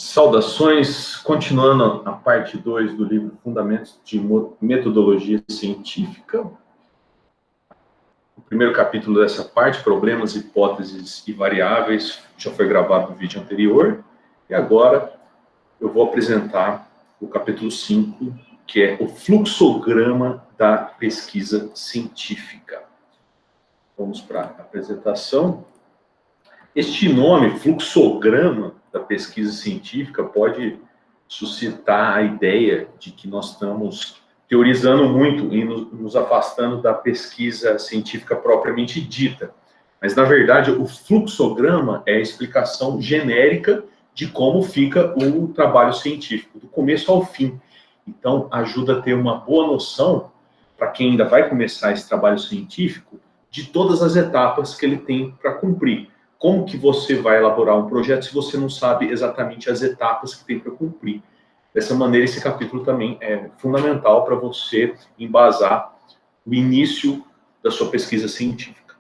Saudações, continuando a parte 2 do livro Fundamentos de Metodologia Científica. O primeiro capítulo dessa parte, Problemas, Hipóteses e Variáveis, já foi gravado no vídeo anterior. E agora eu vou apresentar o capítulo 5, que é o fluxograma da pesquisa científica. Vamos para a apresentação. Este nome, fluxograma da pesquisa científica, pode suscitar a ideia de que nós estamos teorizando muito e nos afastando da pesquisa científica propriamente dita. Mas, na verdade, o fluxograma é a explicação genérica de como fica o trabalho científico, do começo ao fim. Então, ajuda a ter uma boa noção, para quem ainda vai começar esse trabalho científico, de todas as etapas que ele tem para cumprir. Como que você vai elaborar um projeto se você não sabe exatamente as etapas que tem para cumprir? Dessa maneira, esse capítulo também é fundamental para você embasar o início da sua pesquisa científica.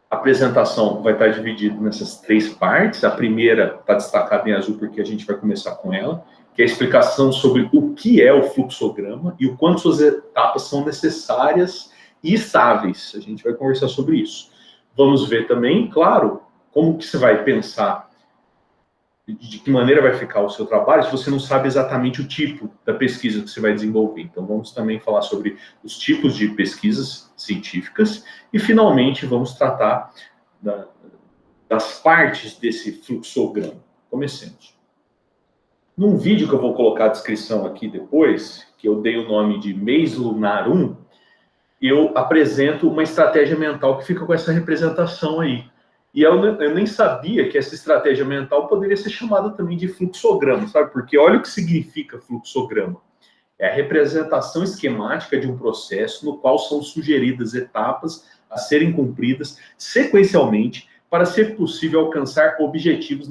A apresentação vai estar dividida nessas 3 partes. A primeira está destacada em azul porque a gente vai começar com ela, que é a explicação sobre o que é o fluxograma e o quanto suas etapas são necessárias e estáveis. A gente vai conversar sobre isso. Vamos ver também, claro, como que você vai pensar, de que maneira vai ficar o seu trabalho, se você não sabe exatamente o tipo da pesquisa que você vai desenvolver. Então, vamos também falar sobre os tipos de pesquisas científicas e, finalmente, vamos tratar das partes desse fluxograma. Comecemos. Num vídeo que eu vou colocar a descrição aqui depois, que eu dei o nome de Mês Lunar 1, eu apresento uma estratégia mental que fica com essa representação aí. E eu nem sabia que essa estratégia mental poderia ser chamada também de fluxograma, sabe? Porque olha o que significa fluxograma. É a representação esquemática de um processo no qual são sugeridas etapas a serem cumpridas sequencialmente para ser possível alcançar objetivos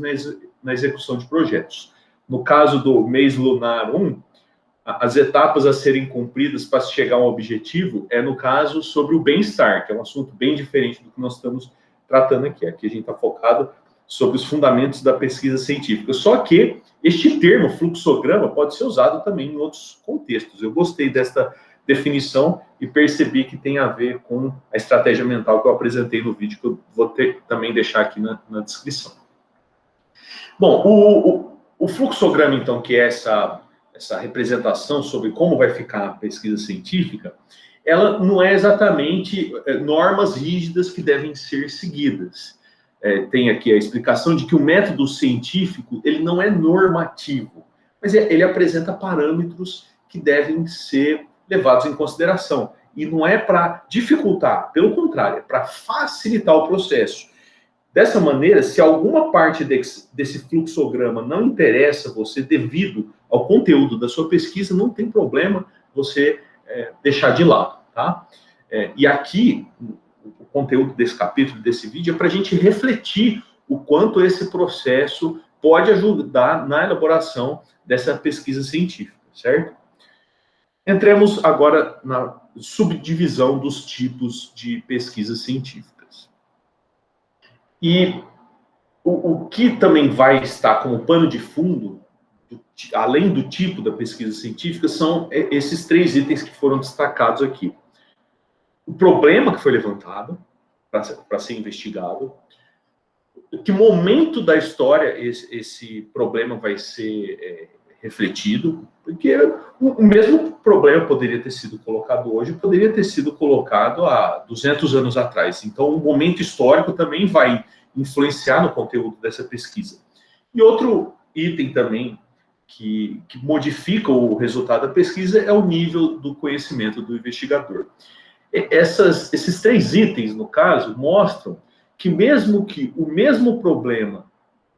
na execução de projetos. No caso do Mês Lunar 1, as etapas a serem cumpridas para chegar a um objetivo é, no caso, sobre o bem-estar, que é um assunto bem diferente do que nós estamos tratando aqui. Aqui a gente está focado sobre os fundamentos da pesquisa científica. Só que este termo, fluxograma, pode ser usado também em outros contextos. Eu gostei desta definição e percebi que tem a ver com a estratégia mental que eu apresentei no vídeo, que eu vou também deixar aqui na descrição. Bom, o fluxograma, então, que é essa representação sobre como vai ficar a pesquisa científica, ela não é exatamente normas rígidas que devem ser seguidas. Tem aqui a explicação de que o método científico ele não é normativo, mas ele apresenta parâmetros que devem ser levados em consideração. E não é para dificultar, pelo contrário, é para facilitar o processo. Dessa maneira, se alguma parte desse fluxograma não interessa você devido ao conteúdo da sua pesquisa, não tem problema você deixar de lado, tá? E aqui, o conteúdo desse capítulo, desse vídeo, é para a gente refletir o quanto esse processo pode ajudar na elaboração dessa pesquisa científica, certo? Entremos agora na subdivisão dos tipos de pesquisas científicas. E o que também vai estar como pano de fundo, além do tipo da pesquisa científica, são esses 3 itens que foram destacados aqui. O problema que foi levantado para ser investigado, que momento da história esse problema vai ser refletido, porque o mesmo problema poderia ter sido colocado hoje, poderia ter sido colocado há 200 anos atrás. Então, o momento histórico também vai influenciar no conteúdo dessa pesquisa. E outro item também que modifica o resultado da pesquisa é o nível do conhecimento do investigador. Esses 3 itens, no caso, mostram que mesmo que o mesmo problema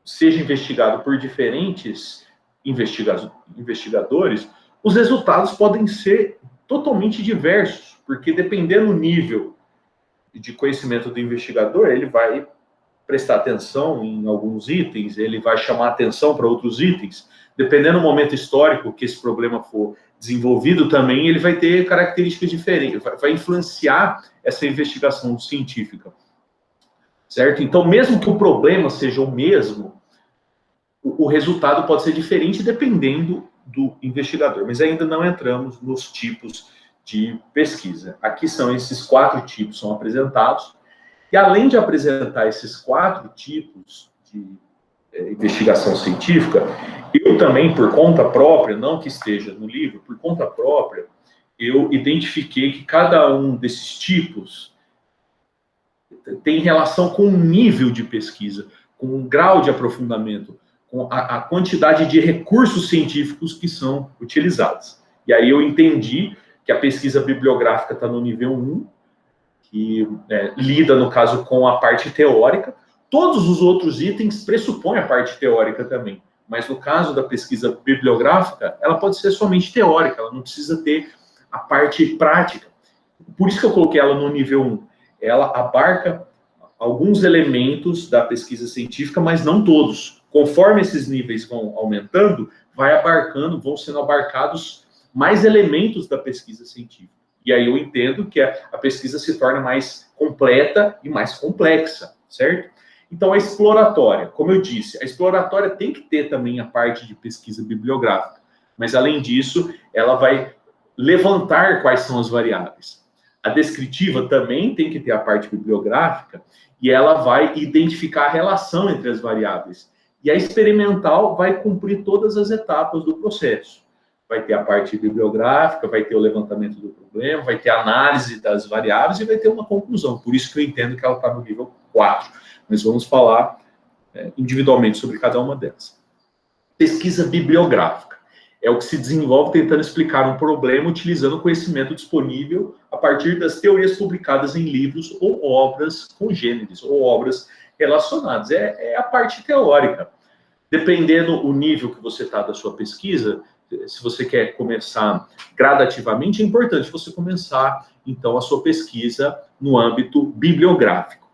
seja investigado por diferentes investigadores, os resultados podem ser totalmente diversos, porque dependendo do nível de conhecimento do investigador, ele vai prestar atenção em alguns itens, ele vai chamar atenção para outros itens. Dependendo do momento histórico que esse problema for desenvolvido também, ele vai ter características diferentes, vai influenciar essa investigação científica, certo? Então, mesmo que o problema seja o mesmo, o resultado pode ser diferente dependendo do investigador, mas ainda não entramos nos tipos de pesquisa. Aqui são esses 4 tipos são apresentados, e além de apresentar esses 4 tipos de investigação científica, eu também, por conta própria, não que esteja no livro, por conta própria, eu identifiquei que cada um desses tipos tem relação com o nível de pesquisa, com o grau de aprofundamento, com a quantidade de recursos científicos que são utilizados. E aí eu entendi que a pesquisa bibliográfica está no nível 1, que lida, no caso, com a parte teórica. Todos os outros itens pressupõem a parte teórica também, mas no caso da pesquisa bibliográfica, ela pode ser somente teórica, ela não precisa ter a parte prática. Por isso que eu coloquei ela no nível 1. Ela abarca alguns elementos da pesquisa científica, mas não todos. Conforme esses níveis vão aumentando, vão sendo abarcados mais elementos da pesquisa científica. E aí eu entendo que a pesquisa se torna mais completa e mais complexa, certo? Então, a exploratória, como eu disse, a exploratória tem que ter também a parte de pesquisa bibliográfica, mas, além disso, ela vai levantar quais são as variáveis. A descritiva também tem que ter a parte bibliográfica e ela vai identificar a relação entre as variáveis. E a experimental vai cumprir todas as etapas do processo. Vai ter a parte bibliográfica, vai ter o levantamento do problema, vai ter a análise das variáveis e vai ter uma conclusão. Por isso que eu entendo que ela está no nível 4. Mas vamos falar individualmente sobre cada uma delas. Pesquisa bibliográfica é o que se desenvolve tentando explicar um problema utilizando o conhecimento disponível a partir das teorias publicadas em livros ou obras congêneres, ou obras relacionadas. É a parte teórica. Dependendo o nível que você está da sua pesquisa, se você quer começar gradativamente, é importante você começar, então, a sua pesquisa no âmbito bibliográfico.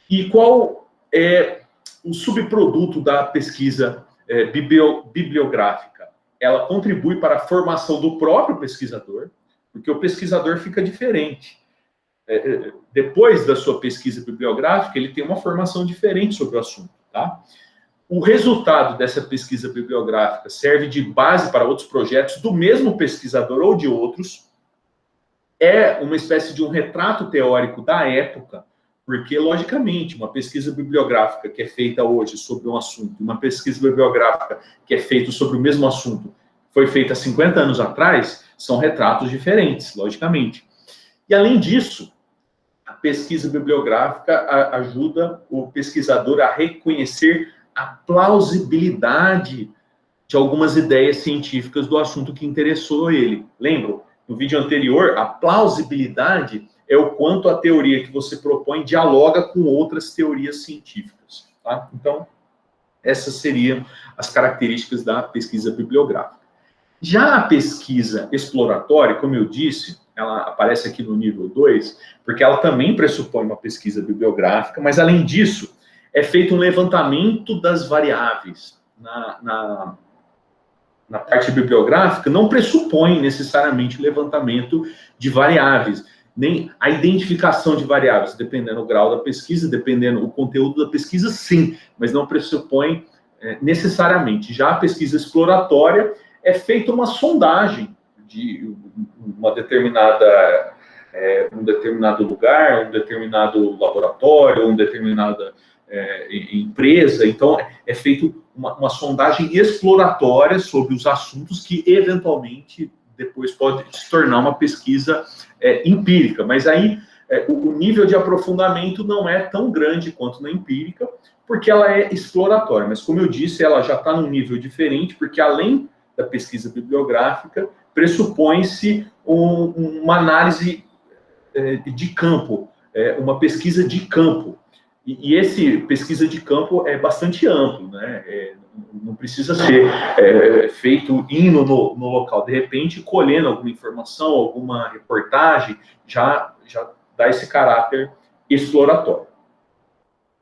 E qual é o subproduto da pesquisa bibliográfica? Ela contribui para a formação do próprio pesquisador, porque o pesquisador fica diferente. Depois da sua pesquisa bibliográfica, ele tem uma formação diferente sobre o assunto, tá? O resultado dessa pesquisa bibliográfica serve de base para outros projetos do mesmo pesquisador ou de outros. É uma espécie de um retrato teórico da época, porque, logicamente, uma pesquisa bibliográfica que é feita hoje sobre um assunto, uma pesquisa bibliográfica que é feita sobre o mesmo assunto, foi feita há 50 anos atrás, são retratos diferentes, logicamente. E, além disso, a pesquisa bibliográfica ajuda o pesquisador a reconhecer a plausibilidade de algumas ideias científicas do assunto que interessou ele. Lembram? No vídeo anterior, a plausibilidade é o quanto a teoria que você propõe dialoga com outras teorias científicas. Tá? Então, essas seriam as características da pesquisa bibliográfica. Já a pesquisa exploratória, como eu disse, ela aparece aqui no nível 2, porque ela também pressupõe uma pesquisa bibliográfica, mas, além disso, é feito um levantamento das variáveis. Na parte bibliográfica, não pressupõe necessariamente o levantamento de variáveis, nem a identificação de variáveis, dependendo do grau da pesquisa, dependendo do conteúdo da pesquisa, sim, mas não pressupõe necessariamente. Já a pesquisa exploratória é feita uma sondagem de uma determinada, um determinado lugar, um determinado laboratório, uma determinada empresa. Então, é feito uma sondagem exploratória sobre os assuntos que, eventualmente, depois pode se tornar uma pesquisa empírica. Mas aí, o nível de aprofundamento não é tão grande quanto na empírica, porque ela é exploratória. Mas, como eu disse, ela já está num nível diferente, porque, além da pesquisa bibliográfica, pressupõe-se uma análise de campo, uma pesquisa de campo. E esse pesquisa de campo é bastante amplo, né? Não precisa ser feito indo no local. De repente, colhendo alguma informação, alguma reportagem, já dá esse caráter exploratório.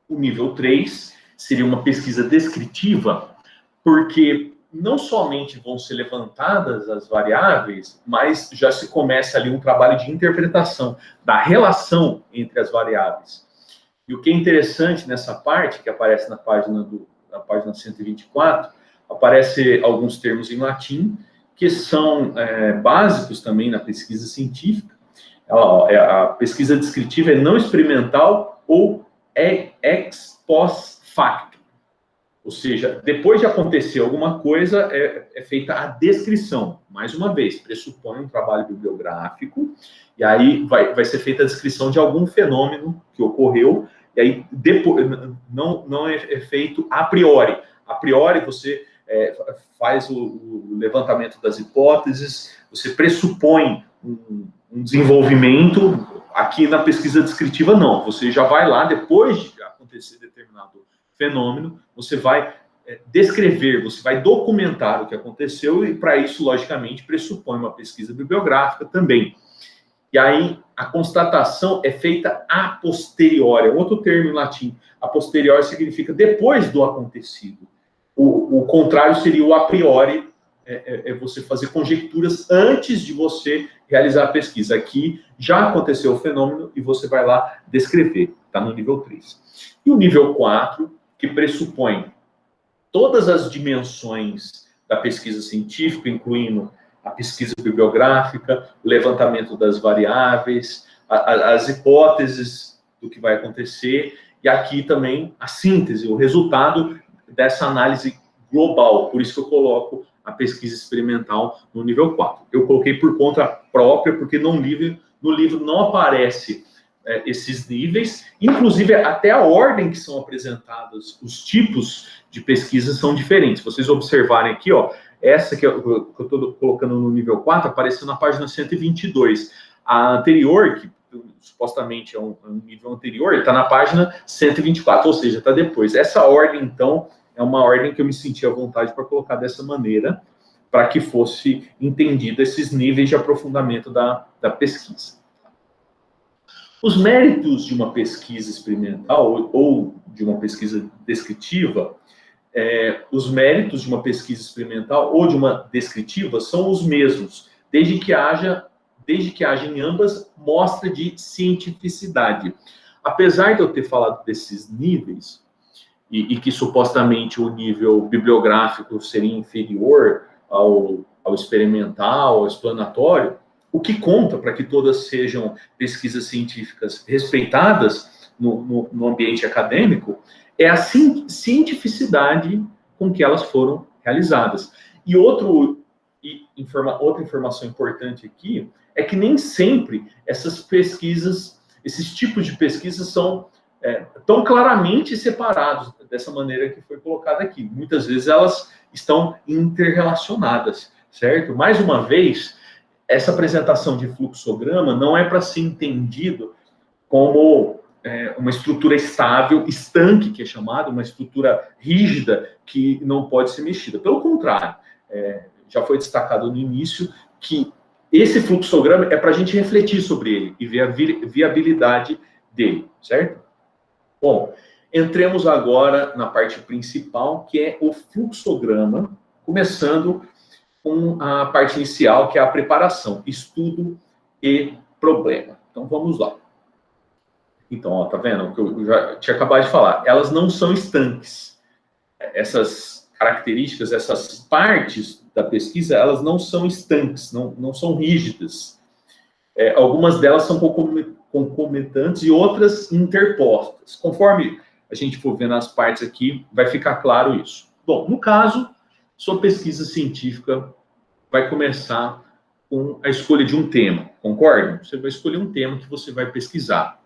O nível 3 seria uma pesquisa descritiva, porque não somente vão ser levantadas as variáveis, mas já se começa ali um trabalho de interpretação da relação entre as variáveis. E o que é interessante nessa parte, que aparece na página na página 124, aparecem alguns termos em latim que são básicos também na pesquisa científica. A pesquisa descritiva é não experimental ou ex post facto. Ou seja, depois de acontecer alguma coisa, é feita a descrição. Mais uma vez, pressupõe um trabalho bibliográfico, e aí vai ser feita a descrição de algum fenômeno que ocorreu, e aí depois, não é feito a priori. A priori, você faz o levantamento das hipóteses, você pressupõe um desenvolvimento. Aqui na pesquisa descritiva, não. Você já vai lá, depois de acontecer determinado fenômeno, você vai descrever, você vai documentar o que aconteceu, e para isso, logicamente, pressupõe uma pesquisa bibliográfica também. E aí, a constatação é feita a posteriori, é outro termo em latim. A posteriori significa depois do acontecido. O contrário seria o a priori, você fazer conjecturas antes de você realizar a pesquisa. Aqui já aconteceu o fenômeno e você vai lá descrever, está no nível 3. E o nível 4, que pressupõe todas as dimensões da pesquisa científica, incluindo a pesquisa bibliográfica, o levantamento das variáveis, as hipóteses do que vai acontecer, e aqui também a síntese, o resultado dessa análise global. Por isso que eu coloco a pesquisa experimental no nível 4. Eu coloquei por conta própria, porque no livro não aparece esses níveis, inclusive até a ordem que são apresentadas, os tipos de pesquisa são diferentes. Vocês observarem aqui, ó, essa que eu estou colocando no nível 4, apareceu na página 122. A anterior, que supostamente é um nível anterior, está na página 124, ou seja, está depois. Essa ordem, então, é uma ordem que eu me senti à vontade para colocar dessa maneira, para que fosse entendido esses níveis de aprofundamento da pesquisa. Os méritos de uma pesquisa experimental ou de uma pesquisa descritiva, os méritos de uma pesquisa experimental ou de uma descritiva são os mesmos, desde que haja em ambas mostra de cientificidade. Apesar de eu ter falado desses níveis, e que supostamente o nível bibliográfico seria inferior ao experimental, ao explanatório, o que conta para que todas sejam pesquisas científicas respeitadas no ambiente acadêmico é a cientificidade com que elas foram realizadas. E outra informação importante aqui é que nem sempre essas pesquisas, esses tipos de pesquisas são tão claramente separados dessa maneira que foi colocada aqui. Muitas vezes elas estão interrelacionadas, certo? Mais uma vez, essa apresentação de fluxograma não é para ser entendido como uma estrutura estável, estanque, que é chamado, uma estrutura rígida que não pode ser mexida. Pelo contrário, já foi destacado no início que esse fluxograma é para a gente refletir sobre ele e ver a viabilidade dele, certo? Bom, entremos agora na parte principal, que é o fluxograma, começando com a parte inicial, que é a preparação, estudo e problema. Então, vamos lá. Então, ó, tá vendo o que eu já tinha acabado de falar? Elas não são estanques. Essas características, essas partes da pesquisa, elas não são estanques, não são rígidas. Algumas delas são concomitantes e outras interpostas. Conforme a gente for vendo as partes aqui, vai ficar claro isso. Bom, no caso, sua pesquisa científica vai começar com a escolha de um tema, concorda? Você vai escolher um tema que você vai pesquisar.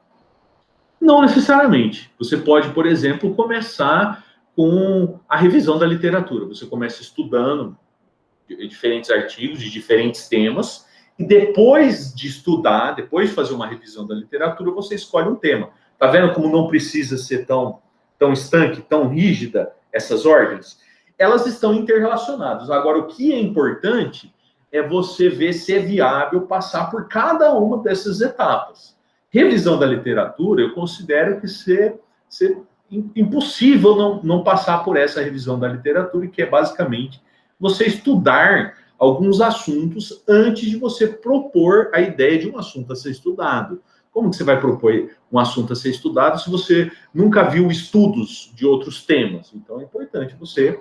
Não necessariamente. Você pode, por exemplo, começar com a revisão da literatura. Você começa estudando diferentes artigos de diferentes temas, e depois de estudar, depois de fazer uma revisão da literatura, você escolhe um tema. Tá vendo como não precisa ser tão estanque, tão rígida essas ordens? Elas estão interrelacionadas. Agora, o que é importante é você ver se é viável passar por cada uma dessas etapas. Revisão da literatura, eu considero que ser impossível não passar por essa revisão da literatura, que é basicamente você estudar alguns assuntos antes de você propor a ideia de um assunto a ser estudado. Como que você vai propor um assunto a ser estudado se você nunca viu estudos de outros temas? Então, é importante você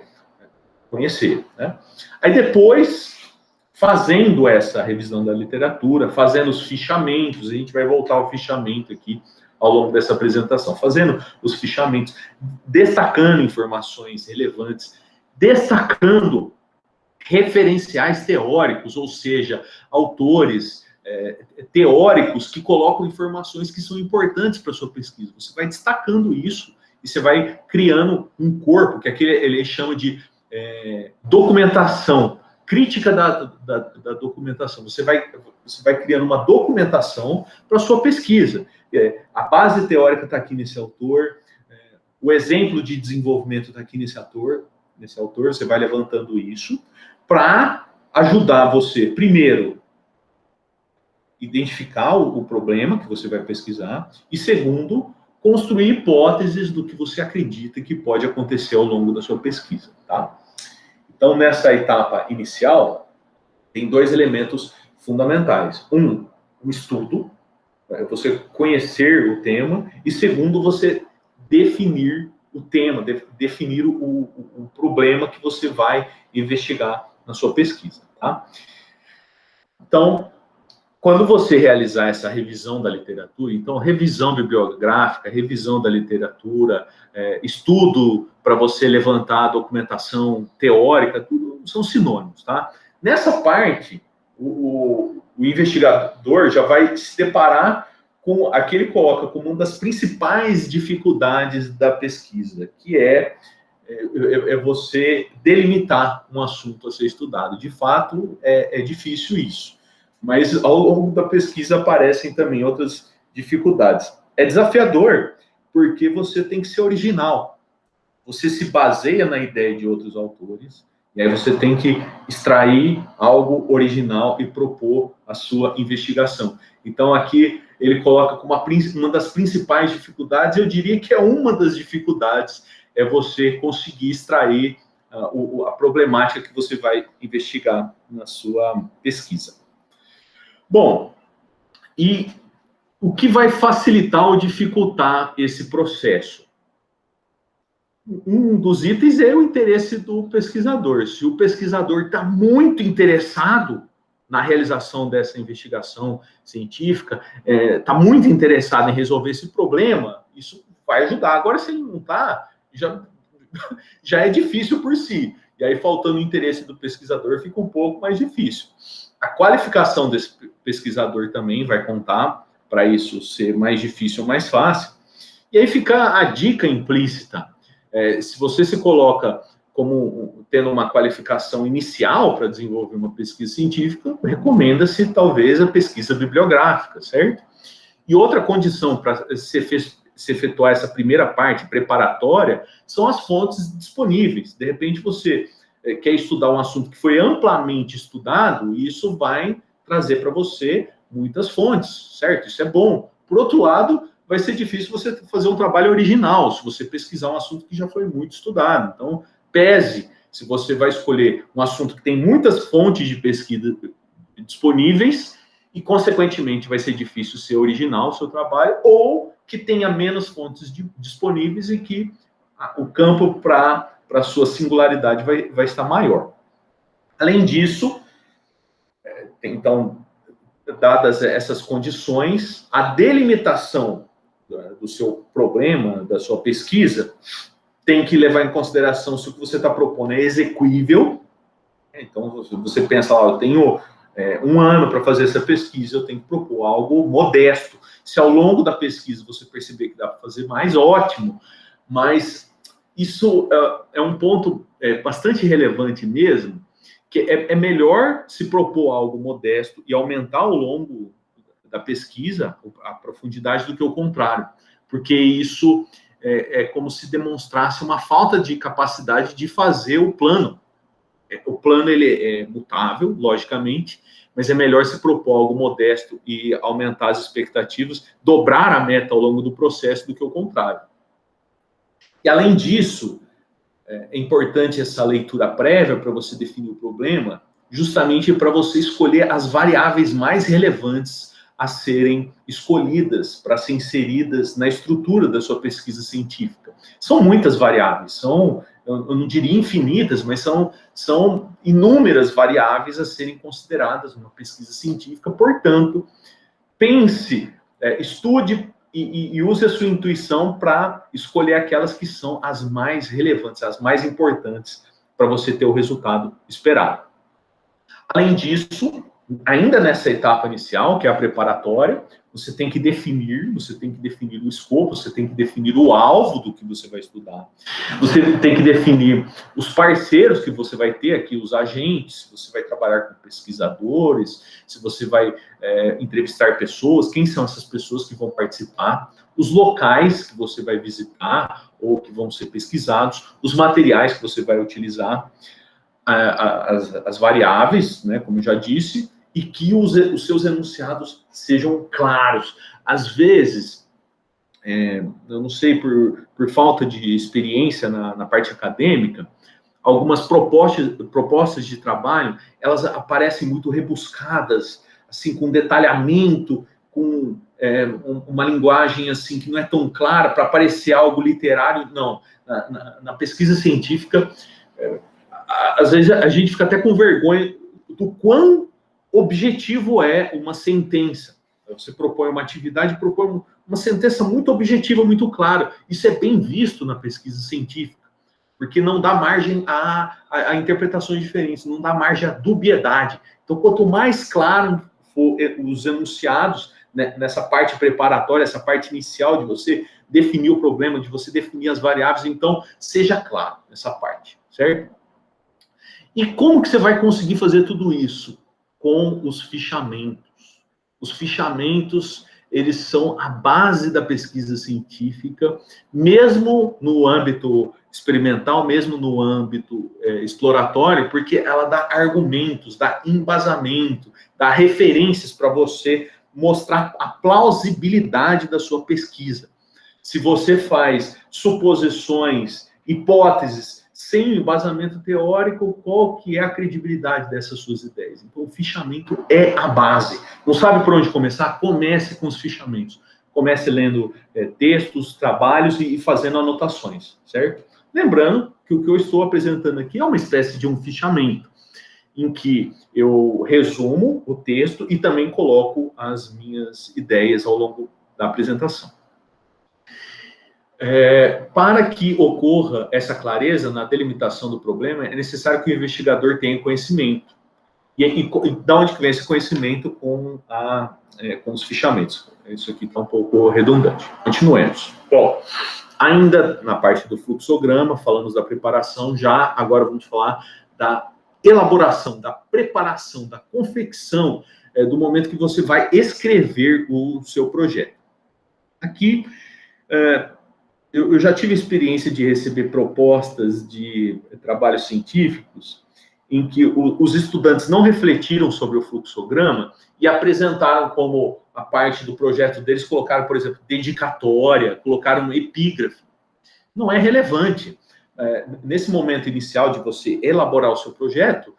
conhecer, né? Aí depois, fazendo essa revisão da literatura, fazendo os fichamentos, a gente vai voltar ao fichamento aqui ao longo dessa apresentação, fazendo os fichamentos, destacando informações relevantes, destacando referenciais teóricos, ou seja, autores teóricos que colocam informações que são importantes para a sua pesquisa. Você vai destacando isso e você vai criando um corpo, que aqui ele chama de documentação, crítica da documentação. Você vai criando uma documentação para a sua pesquisa. A base teórica está aqui nesse autor, o exemplo de desenvolvimento está aqui nesse autor, você vai levantando isso para ajudar você, primeiro, identificar o problema que você vai pesquisar, e segundo, construir hipóteses do que você acredita que pode acontecer ao longo da sua pesquisa, tá? Então, nessa etapa inicial, tem dois elementos fundamentais. Um, o estudo, você conhecer o tema, e segundo, você definir o tema, definir o problema que você vai investigar na sua pesquisa, tá? Então, quando você realizar essa revisão da literatura, então, revisão bibliográfica, revisão da literatura, estudo para você levantar a documentação teórica, tudo são sinônimos, tá? Nessa parte, o investigador já vai se deparar com aquilo que ele coloca como uma das principais dificuldades da pesquisa, que é você delimitar um assunto a ser estudado. De fato, é difícil isso. Mas ao longo da pesquisa aparecem também outras dificuldades. É desafiador, porque você tem que ser original. Você se baseia na ideia de outros autores, e aí você tem que extrair algo original e propor a sua investigação. Então, aqui ele coloca como uma das principais dificuldades, eu diria que é uma das dificuldades, é você conseguir extrair a problemática que você vai investigar na sua pesquisa. Bom, e o que vai facilitar ou dificultar esse processo? Um dos itens é o interesse do pesquisador. Se o pesquisador está muito interessado na realização dessa investigação científica, está muito interessado em resolver esse problema, isso vai ajudar. Agora, se ele não está, já é difícil por si. E aí, faltando o interesse do pesquisador, fica um pouco mais difícil. A qualificação desse pesquisador também vai contar para isso ser mais difícil ou mais fácil. E aí fica a dica implícita. Se você se coloca como tendo uma qualificação inicial para desenvolver uma pesquisa científica, recomenda-se talvez a pesquisa bibliográfica, certo? E outra condição para se efetuar essa primeira parte preparatória são as fontes disponíveis. De repente você quer estudar um assunto que foi amplamente estudado, e isso vai trazer para você muitas fontes, certo? Isso é bom. Por outro lado, vai ser difícil você fazer um trabalho original, se você pesquisar um assunto que já foi muito estudado. Então, pese se você vai escolher um assunto que tem muitas fontes de pesquisa disponíveis, e, consequentemente, vai ser difícil ser original o seu trabalho, ou que tenha menos fontes disponíveis e que o campo para a sua singularidade vai estar maior. Além disso, então, dadas essas condições, a delimitação do seu problema, da sua pesquisa, tem que levar em consideração se o que você está propondo é execuível. Então, você pensa lá, eu tenho um ano para fazer essa pesquisa, eu tenho que propor algo modesto. Se ao longo da pesquisa você perceber que dá para fazer mais, ótimo. Mas isso é um ponto bastante relevante mesmo, que é melhor se propor algo modesto e aumentar ao longo da pesquisa a profundidade do que o contrário, porque isso é como se demonstrasse uma falta de capacidade de fazer o plano. O plano ele é mutável, logicamente, mas é melhor se propor algo modesto e aumentar as expectativas, dobrar a meta ao longo do processo do que o contrário. E, além disso, é importante essa leitura prévia para você definir o problema, justamente para você escolher as variáveis mais relevantes a serem escolhidas para serem inseridas na estrutura da sua pesquisa científica. São muitas variáveis, eu não diria infinitas, mas são inúmeras variáveis a serem consideradas numa pesquisa científica. Portanto, pense, estude e use a sua intuição para escolher aquelas que são as mais relevantes, as mais importantes para você ter o resultado esperado. Além disso, ainda nessa etapa inicial, que é a preparatória, você tem que definir o escopo, você tem que definir o alvo do que você vai estudar, você tem que definir os parceiros que você vai ter aqui, os agentes, se você vai trabalhar com pesquisadores, se você vai entrevistar pessoas, quem são essas pessoas que vão participar, os locais que você vai visitar ou que vão ser pesquisados, os materiais que você vai utilizar, as variáveis, né, como eu já disse, e que os seus enunciados sejam claros. Às vezes, eu não sei, por falta de experiência na parte acadêmica, algumas propostas de trabalho, elas aparecem muito rebuscadas, assim, com detalhamento, com uma linguagem assim que não é tão clara para parecer algo literário. Não, na pesquisa científica, às vezes a gente fica até com vergonha do quão objetivo é uma sentença. Você propõe uma atividade, propõe uma sentença muito objetiva, muito clara. Isso é bem visto na pesquisa científica, porque não dá margem a interpretações diferentes, não dá margem à dubiedade. Então, quanto mais claro for os enunciados, né, nessa parte preparatória, essa parte inicial de você definir o problema, de você definir as variáveis, então, seja claro nessa parte, certo? E como que você vai conseguir fazer tudo isso? Com os fichamentos. Os fichamentos, eles são a base da pesquisa científica, mesmo no âmbito experimental, mesmo no âmbito exploratório, porque ela dá argumentos, dá embasamento, dá referências para você mostrar a plausibilidade da sua pesquisa. Se você faz suposições, hipóteses, sem embasamento teórico, qual que é a credibilidade dessas suas ideias? Então, o fichamento é a base. Não sabe por onde começar? Comece com os fichamentos. Comece lendo textos, trabalhos e fazendo anotações, certo? Lembrando que o que eu estou apresentando aqui é uma espécie de um fichamento, em que eu resumo o texto e também coloco as minhas ideias ao longo da apresentação. Para que ocorra essa clareza na delimitação do problema, é necessário que o investigador tenha conhecimento. E da onde que vem esse conhecimento com os fichamentos? Isso aqui está um pouco redundante. Continuemos. Bom, ainda na parte do fluxograma, falamos da preparação, agora vamos falar da elaboração, da preparação, da confecção, do momento que você vai escrever o seu projeto. Aqui, eu já tive experiência de receber propostas de trabalhos científicos em que os estudantes não refletiram sobre o fluxograma e apresentaram como a parte do projeto deles, colocaram, por exemplo, dedicatória, colocaram epígrafe. Não é relevante. Nesse momento inicial de você elaborar o seu projeto,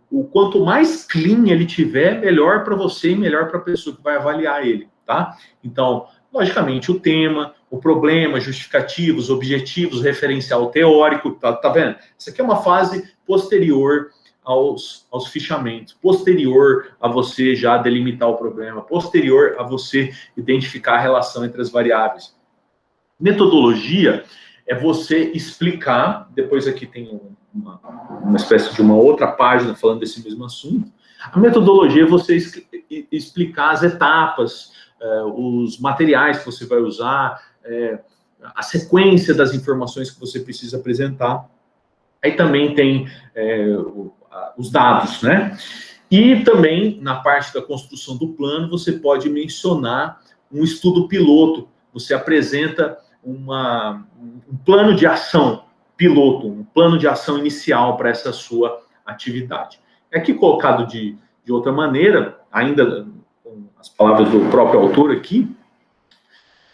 o quanto mais clean ele tiver, melhor para você e melhor para a pessoa que vai avaliar ele, tá? Então, logicamente, o tema, o problema, justificativos, objetivos, referencial teórico, tá vendo? Isso aqui é uma fase posterior aos fichamentos, posterior a você já delimitar o problema, posterior a você identificar a relação entre as variáveis. Metodologia é você explicar, depois aqui tem uma espécie de uma outra página falando desse mesmo assunto. A metodologia é você explicar as etapas, os materiais que você vai usar, a sequência das informações que você precisa apresentar. Aí também tem os dados, né? E também, na parte da construção do plano, você pode mencionar um estudo piloto. Você apresenta um plano de ação piloto, um plano de ação inicial para essa sua atividade. Aqui colocado de outra maneira, ainda com as palavras do próprio autor aqui,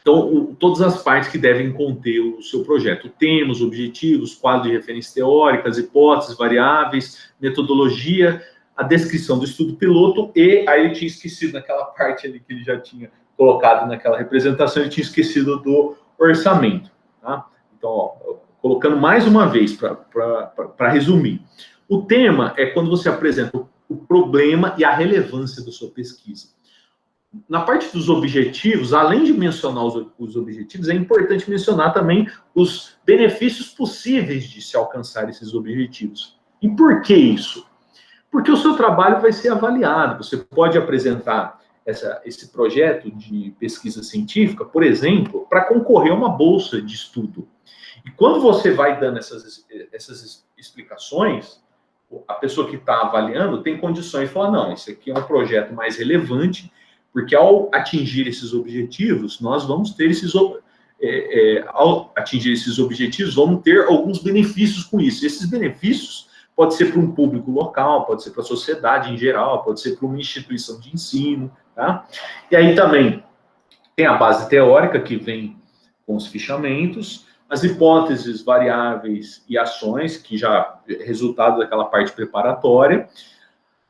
então, todas as partes que devem conter o seu projeto: temas, objetivos, quadro de referências teóricas, hipóteses, variáveis, metodologia, a descrição do estudo piloto e aí ele tinha esquecido naquela parte ali que ele já tinha colocado naquela representação, ele tinha esquecido do orçamento. Tá? Então, ó, colocando mais uma vez para resumir. O tema é quando você apresenta o problema e a relevância da sua pesquisa. Na parte dos objetivos, além de mencionar os objetivos, é importante mencionar também os benefícios possíveis de se alcançar esses objetivos. E por que isso? Porque o seu trabalho vai ser avaliado. Você pode apresentar esse projeto de pesquisa científica, por exemplo, para concorrer a uma bolsa de estudo. E quando você vai dando essas explicações, a pessoa que está avaliando tem condições de falar, não, esse aqui é um projeto mais relevante, porque ao atingir esses objetivos, nós vamos ter ao atingir esses objetivos, vamos ter alguns benefícios com isso. Esses benefícios pode ser para um público local, pode ser para a sociedade em geral, pode ser para uma instituição de ensino, tá? E aí também tem a base teórica que vem com os fichamentos, as hipóteses, variáveis e ações, que já é resultado daquela parte preparatória,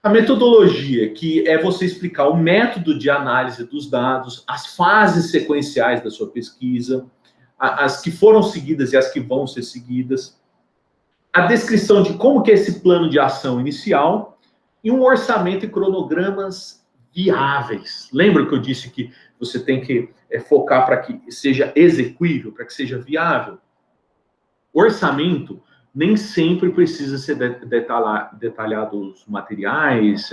a metodologia, que é você explicar o método de análise dos dados, as fases sequenciais da sua pesquisa, as que foram seguidas e as que vão ser seguidas, a descrição de como que é esse plano de ação inicial e um orçamento e cronogramas viáveis. Lembra que eu disse que você tem que focar para que seja execuível, para que seja viável? Orçamento nem sempre precisa ser detalhado os materiais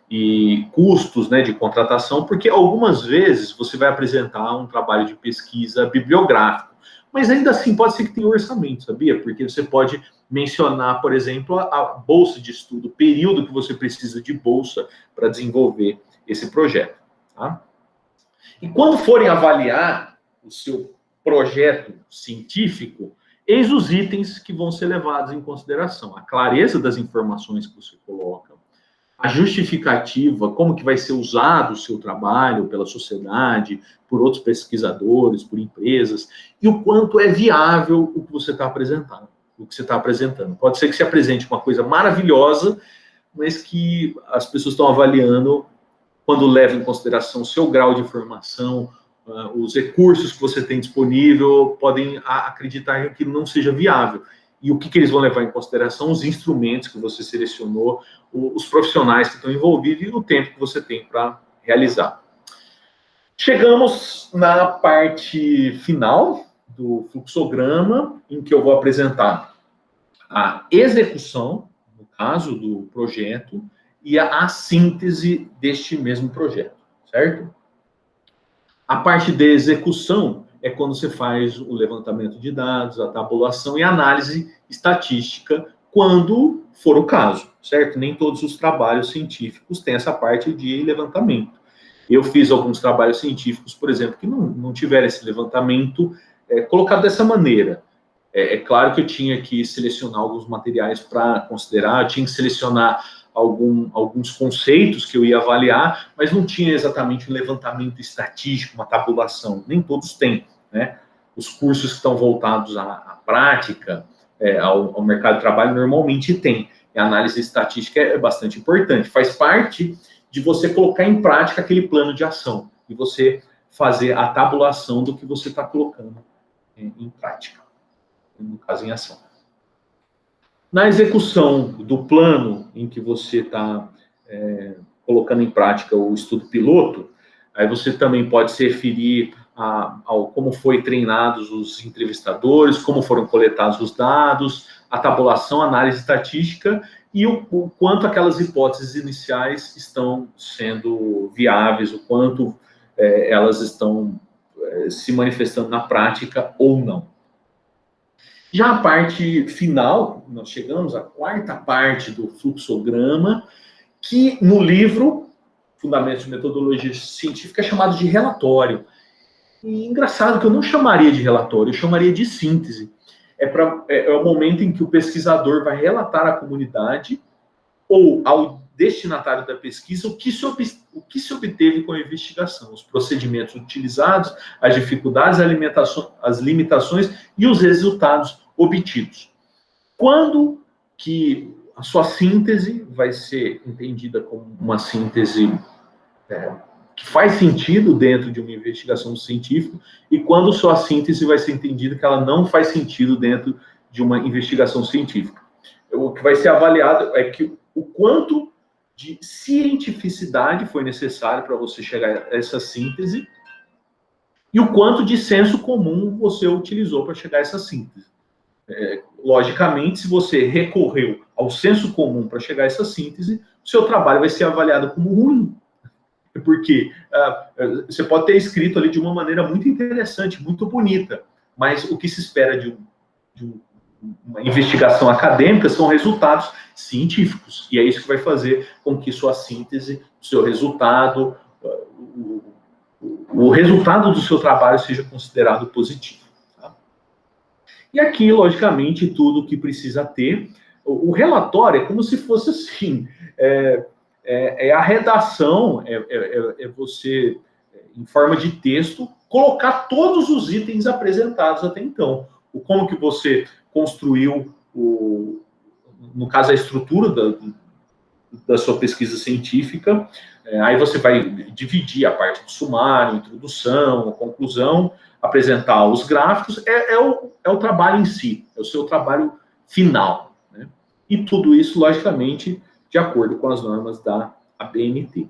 e custos, né, de contratação, porque algumas vezes você vai apresentar um trabalho de pesquisa bibliográfico, mas ainda assim pode ser que tenha orçamento, sabia? Porque você pode mencionar, por exemplo, a bolsa de estudo, o período que você precisa de bolsa para desenvolver esse projeto. Tá? E quando forem avaliar o seu projeto científico, eis os itens que vão ser levados em consideração. A clareza das informações que você coloca, a justificativa, como que vai ser usado o seu trabalho pela sociedade, por outros pesquisadores, por empresas, e o quanto é viável o que você está apresentando. Pode ser que se apresente uma coisa maravilhosa, mas que as pessoas estão avaliando quando levam em consideração o seu grau de formação, os recursos que você tem disponível, podem acreditar que não seja viável. E o que eles vão levar em consideração? Os instrumentos que você selecionou, os profissionais que estão envolvidos e o tempo que você tem para realizar. Chegamos na parte final do fluxograma, em que eu vou apresentar a execução, no caso do projeto, e a síntese deste mesmo projeto, certo? A parte de execução é quando você faz o levantamento de dados, a tabulação e a análise estatística, quando for o caso, certo? Nem todos os trabalhos científicos têm essa parte de levantamento. Eu fiz alguns trabalhos científicos, por exemplo, que não tiveram esse levantamento colocado dessa maneira. É claro que eu tinha que selecionar alguns materiais para considerar, eu tinha que selecionar alguns conceitos que eu ia avaliar, mas não tinha exatamente um levantamento estatístico, uma tabulação. Nem todos têm, né? Os cursos que estão voltados à prática, ao mercado de trabalho, normalmente tem. E a análise estatística é bastante importante. Faz parte de você colocar em prática aquele plano de ação e você fazer a tabulação do que você está colocando em prática, no caso, em ação. Na execução do plano em que você está colocando em prática o estudo piloto, aí você também pode se referir ao como foi treinados os entrevistadores, como foram coletados os dados, a tabulação, a análise estatística e o quanto aquelas hipóteses iniciais estão sendo viáveis, o quanto elas estão se manifestando na prática ou não. Já a parte final, nós chegamos à quarta parte do fluxograma, que no livro Fundamentos de Metodologia Científica é chamado de relatório. E engraçado que eu não chamaria de relatório, eu chamaria de síntese. É o momento em que o pesquisador vai relatar à comunidade ou ao destinatário da pesquisa o que se obteve com a investigação, os procedimentos utilizados, as dificuldades, as limitações e os resultados obtidos. Quando que a sua síntese vai ser entendida como uma síntese que faz sentido dentro de uma investigação científica, e quando sua síntese vai ser entendida que ela não faz sentido dentro de uma investigação científica. O que vai ser avaliado é que o quanto de cientificidade foi necessário para você chegar a essa síntese e o quanto de senso comum você utilizou para chegar a essa síntese. Logicamente, se você recorreu ao senso comum para chegar a essa síntese, o seu trabalho vai ser avaliado como ruim. Porque você pode ter escrito ali de uma maneira muito interessante, muito bonita, mas o que se espera de uma investigação acadêmica são resultados científicos. E é isso que vai fazer com que sua síntese, seu resultado, o resultado do seu trabalho seja considerado positivo. Tá? E aqui, logicamente, tudo que precisa ter. O relatório é como se fosse assim... a redação, você, em forma de texto, colocar todos os itens apresentados até então. Como que você construiu, no caso, a estrutura da sua pesquisa científica. Aí você vai dividir a parte do sumário, introdução, conclusão, apresentar os gráficos. É o trabalho em si, é o seu trabalho final. Né? E tudo isso, logicamente, de acordo com as normas da ABNT.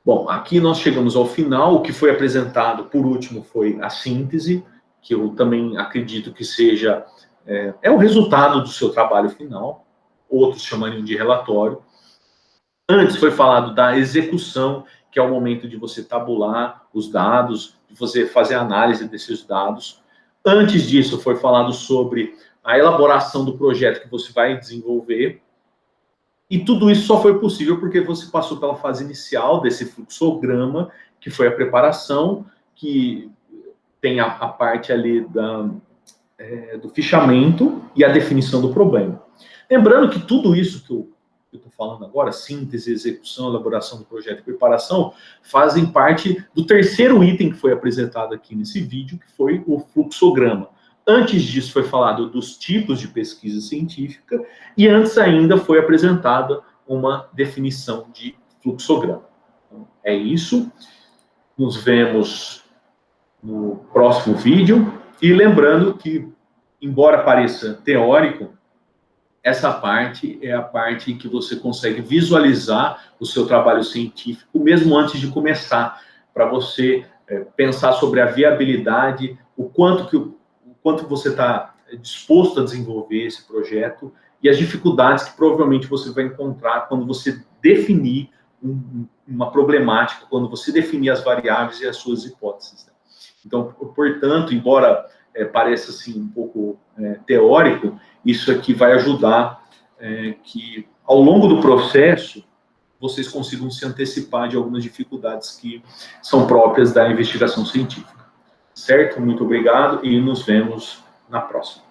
Bom, aqui nós chegamos ao final. O que foi apresentado, por último, foi a síntese, que eu também acredito que seja o resultado do seu trabalho final. Outros chamariam de relatório. Antes foi falado da execução, que é o momento de você tabular os dados, de você fazer a análise desses dados. Antes disso, foi falado sobre a elaboração do projeto que você vai desenvolver. E tudo isso só foi possível porque você passou pela fase inicial desse fluxograma, que foi a preparação, que tem a parte ali do fichamento e a definição do problema. Lembrando que tudo isso que eu estou falando agora, síntese, execução, elaboração do projeto e preparação, fazem parte do terceiro item que foi apresentado aqui nesse vídeo, que foi o fluxograma. Antes disso foi falado dos tipos de pesquisa científica e antes ainda foi apresentada uma definição de fluxograma. Então, é isso. Nos vemos no próximo vídeo. E lembrando que, embora pareça teórico, essa parte é a parte que você consegue visualizar o seu trabalho científico, mesmo antes de começar, para você pensar sobre a viabilidade, o quanto você está disposto a desenvolver esse projeto e as dificuldades que provavelmente você vai encontrar quando você definir uma problemática, quando você definir as variáveis e as suas hipóteses. Então, portanto, embora pareça assim um pouco teórico, isso aqui vai ajudar que, ao longo do processo, vocês consigam se antecipar de algumas dificuldades que são próprias da investigação científica. Certo? Muito obrigado e nos vemos na próxima.